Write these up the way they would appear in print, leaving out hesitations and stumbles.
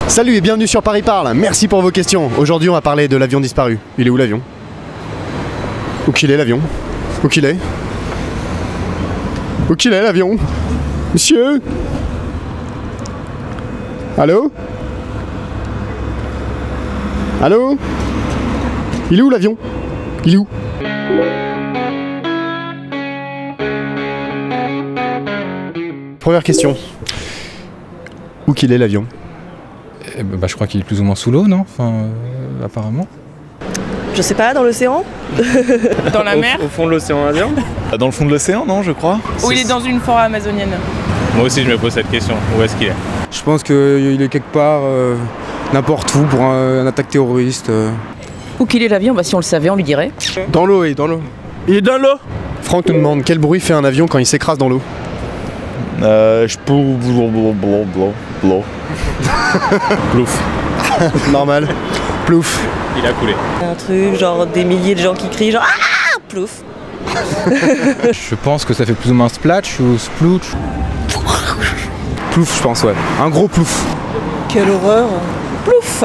Salut et bienvenue sur Paris Parle, merci pour vos questions. Aujourd'hui on va parler de l'avion disparu. Il est où l'avion? Où qu'il est l'avion? Où qu'il est? Où qu'il est l'avion? Monsieur? Allô? Allô? Il est où l'avion? Il est où? Première question. Où qu'il est l'avion? Bah, je crois qu'il est plus ou moins sous l'eau, non? Enfin, apparemment. Je sais pas, dans l'océan? Dans la mer? Au fond de l'océan Indien? Dans le fond de l'océan, non, je crois. Ou il est dans une forêt amazonienne? Moi aussi je me pose cette question, où est-ce qu'il est? Je pense qu'il est quelque part, n'importe où, pour un attaque terroriste. Où qu'il est l'avion? Bah si on le savait, on lui dirait. Dans l'eau, oui, dans l'eau. Il est dans l'eau? Franck nous demande quel bruit fait un avion quand il s'écrase dans l'eau. Je peux... Plouf. Normal. Plouf. Il a coulé. Un truc, genre des milliers de gens qui crient, genre ah, plouf. Je pense que ça fait plus ou moins splash ou splouch. Plouf, je pense, ouais. Un gros plouf. Quelle horreur. Plouf!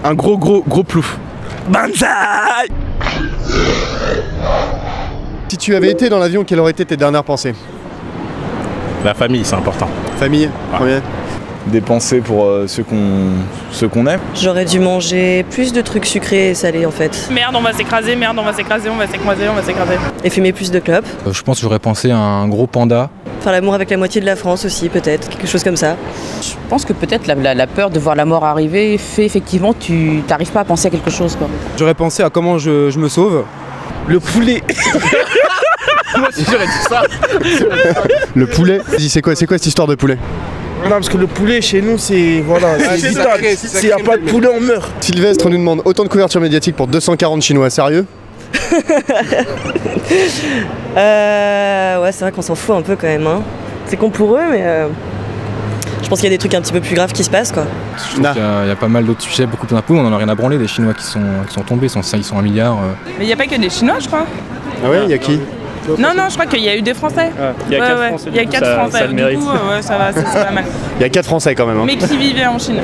Un gros plouf. Banzai! Si tu avais été dans l'avion, quelles auraient été tes dernières pensées? La famille, c'est important. Famille, premier. Des pensées pour ceux qu'on aime. J'aurais dû manger plus de trucs sucrés et salés en fait. Merde, on va s'écraser, merde, on va s'écraser, on va s'écraser, on va s'écraser. Et fumer plus de clopes. Je pense que j'aurais pensé à un gros panda. Faire l'amour avec la moitié de la France aussi, peut-être. Quelque chose comme ça. Je pense que peut-être la peur de voir la mort arriver fait effectivement tu t'arrives pas à penser à quelque chose, quoi. J'aurais pensé à comment je me sauve. Le poulet! Moi aussi j'aurais dit ça! Le poulet. Vas-y, c'est quoi cette histoire de poulet? Non, parce que le poulet chez nous c'est voilà, c'est vital. S'il n'y a pas de poulet on meurt. Sylvestre nous demande autant de couverture médiatique pour 240 Chinois, sérieux? Ouais, c'est vrai qu'on s'en fout un peu quand même. Hein. C'est con pour eux, mais je pense qu'il y a des trucs un petit peu plus graves qui se passent, quoi. Je trouve qu'il y a pas mal d'autres sujets, beaucoup d'impôts, on en a rien à branler, les Chinois qui sont tombés, ils sont 1 milliard. Mais il n'y a pas que des Chinois, je crois. Ah ouais, il y a qui? Non, je crois qu'il y a eu des Français. Il y a 4 Français. Il y a 4 Français, ça le mérite. du coup, ouais, ça va, c'est pas mal. Il y a 4 Français quand même. Hein. Mais qui vivaient en Chine.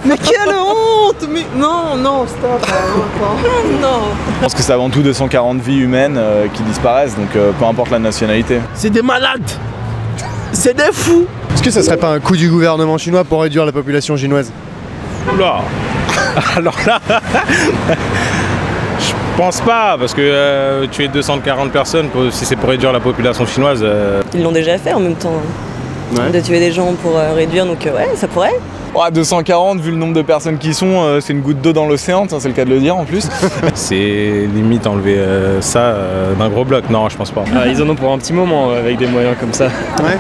Mais quelle honte! Mais non, stop! Non! Je pense que c'est avant tout 240 vies humaines qui disparaissent, donc peu importe la nationalité. C'est des malades. C'est des fous. Est-ce que ça serait pas un coup du gouvernement chinois pour réduire la population chinoise? Oula! Alors là... Je pense pas, parce que tuer 240 personnes, si c'est pour réduire la population chinoise... Ils l'ont déjà fait en même temps. Ouais. De tuer des gens pour réduire, donc ouais, ça pourrait. Oh, 240, vu le nombre de personnes qui sont, c'est une goutte d'eau dans l'océan, c'est le cas de le dire en plus. C'est limite enlever ça d'un gros bloc, non je pense pas. Ils en ont pour un petit moment avec des moyens comme ça. Ouais.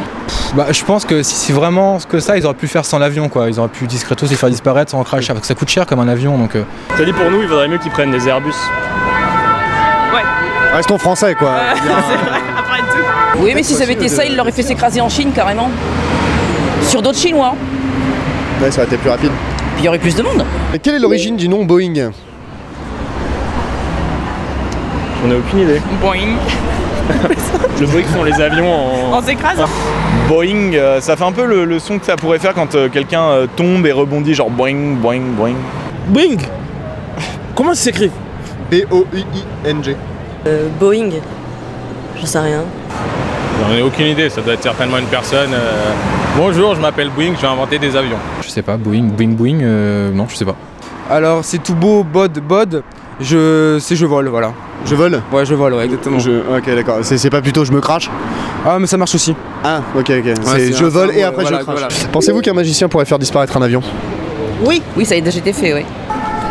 Bah, je pense que si c'est vraiment que ça, ils auraient pu le faire sans l'avion, quoi. Ils auraient pu discrètement les faire disparaître sans crash, parce que ça coûte cher comme un avion, donc... T'as dit pour nous, il vaudrait mieux qu'ils prennent des Airbus. Ouais. Restons français quoi. C'est vrai, après tout. Oui, mais si ça avait été ça, il l'aurait fait s'écraser en Chine carrément. Sur d'autres Chinois. Ouais, ça aurait été plus rapide. Puis il y aurait plus de monde. Et quelle est l'origine du nom Boeing? J'en ai aucune idée. Boing. Le bruit que font les avions en... On s'écrase. Boeing, ça fait un peu le son que ça pourrait faire quand quelqu'un tombe et rebondit, genre boing, boing, boing. Bing. Comment ça s'écrit? B-O-U-I-N-G. Boeing. Je sais rien. J'en ai aucune idée, ça doit être certainement une personne... Bonjour, je m'appelle Boeing, je vais inventer des avions. Je sais pas, Boeing, non, je sais pas. Alors c'est tout beau, bod. Je vole, voilà. Je vole? Ouais, je vole, ouais, exactement. Ok, d'accord. C'est pas plutôt je me crache? Ah, mais ça marche aussi. Ah, ok. Ouais, C'est je vole et après voilà, je crache. voilà. Pensez-vous qu'un magicien pourrait faire disparaître un avion? Oui, ça a déjà été fait, oui.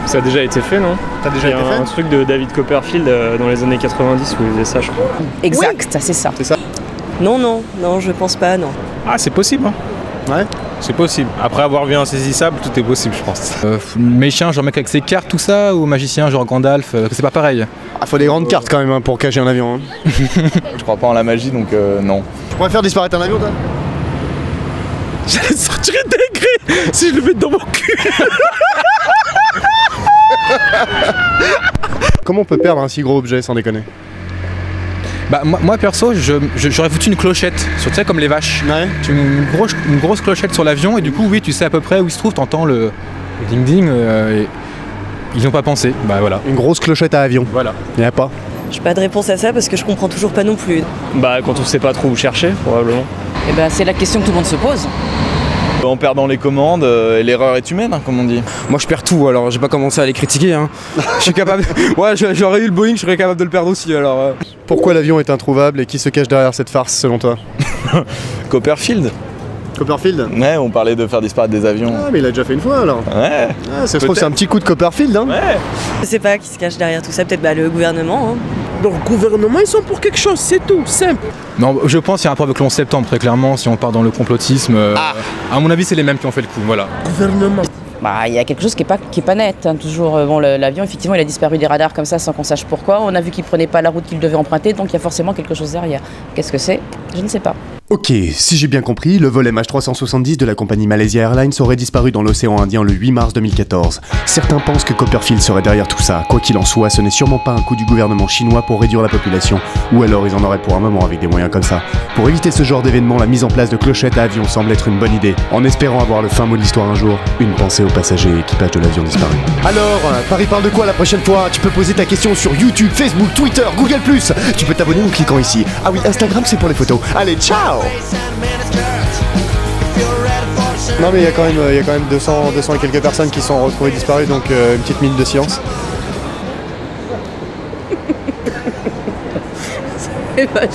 Ça a déjà été fait, non? Ça a déjà Il y a été un truc de David Copperfield dans les années 90 où il faisait ça, je crois. Exact, c'est ça. C'est ça? Non, je pense pas, non. Ah c'est possible hein. Ouais. C'est possible. Après avoir vu Insaisissable, tout est possible je pense. Méchant, genre mec avec ses cartes, tout ça, ou magicien, genre Gandalf, c'est pas pareil. Ah, faut des grandes cartes quand même hein, pour cacher un avion. Hein. Je crois pas en la magie, donc non. Tu pourrais faire disparaître un avion toi? J'allais sortir des grès si je le mets dans mon cul. Comment on peut perdre un si gros objet sans déconner? Bah moi perso, j'aurais foutu une clochette, tu sais, comme les vaches. Ouais. Une grosse clochette sur l'avion et du coup oui, tu sais à peu près où il se trouve, t'entends le ding ding. Et ils n'ont pas pensé, bah voilà. Une grosse clochette à avion. Voilà. Il n'y a pas. J'ai pas de réponse à ça parce que je comprends toujours pas non plus. Bah quand on sait pas trop où chercher, probablement. Et ben c'est la question que tout le monde se pose. En perdant les commandes, l'erreur est humaine, hein, comme on dit. Moi je perds tout, alors j'ai pas commencé à les critiquer. Hein. Je suis capable. Ouais, j'aurais eu le Boeing, je serais capable de le perdre aussi. Alors. Pourquoi l'avion est introuvable et qui se cache derrière cette farce selon toi? Copperfield. Copperfield? Ouais, on parlait de faire disparaître des avions. Ah mais il a déjà fait une fois alors. Ouais. Ah, ça se trouve c'est un petit coup de Copperfield hein. Ouais. Je sais pas qui se cache derrière tout ça, peut-être le gouvernement. Hein. Donc gouvernement, ils sont pour quelque chose, c'est tout, simple. Non, je pense qu'il y a un rapport avec le 11 septembre, très clairement, si on part dans le complotisme. À mon avis, c'est les mêmes qui ont fait le coup, voilà. Gouvernement. Bah, il y a quelque chose qui est pas net. Hein. Toujours, bon, l'avion, effectivement, il a disparu des radars comme ça sans qu'on sache pourquoi. On a vu qu'il prenait pas la route qu'il devait emprunter, donc il y a forcément quelque chose derrière. Qu'est-ce que c'est? Je ne sais pas. Ok, si j'ai bien compris, le vol MH370 de la compagnie Malaysia Airlines aurait disparu dans l'océan Indien le 8 mars 2014. Certains pensent que Copperfield serait derrière tout ça. Quoi qu'il en soit, ce n'est sûrement pas un coup du gouvernement chinois pour réduire la population, ou alors ils en auraient pour un moment avec des moyens comme ça. Pour éviter ce genre d'événement, la mise en place de clochettes à avion semble être une bonne idée. En espérant avoir le fin mot de l'histoire un jour, une pensée aux passagers et équipage de l'avion disparu. Alors, Paris parle de quoi la prochaine fois? Tu peux poser ta question sur YouTube, Facebook, Twitter, Google+. Tu peux t'abonner en cliquant ici. Ah oui, Instagram c'est pour les photos. Allez, ciao! Non mais il y a quand même 200 et quelques personnes qui sont retrouvées disparues, donc une petite minute de silence. C'est vache.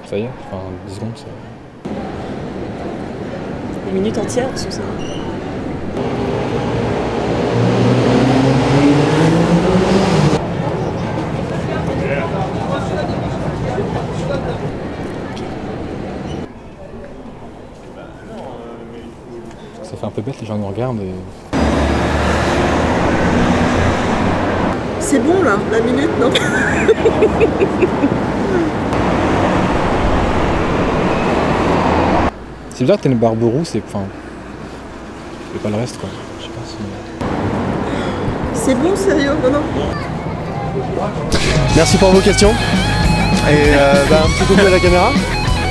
Ça y est, enfin 10 secondes, ça. Une minute entière sous ça. Ça fait un peu bête, les gens nous regardent et... C'est bon là, la minute, non? C'est bizarre que t'aies une barbe rousse et enfin... Et pas le reste quoi. Je sais pas si... C'est bon, sérieux, non? Merci pour vos questions. Et un petit coucou à la caméra.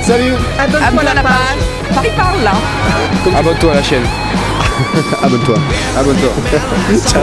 Salut! Abonne-toi à la page. Paris parle là. Abonne-toi à la chaîne. Abonne-toi. Abonne-toi. Ciao.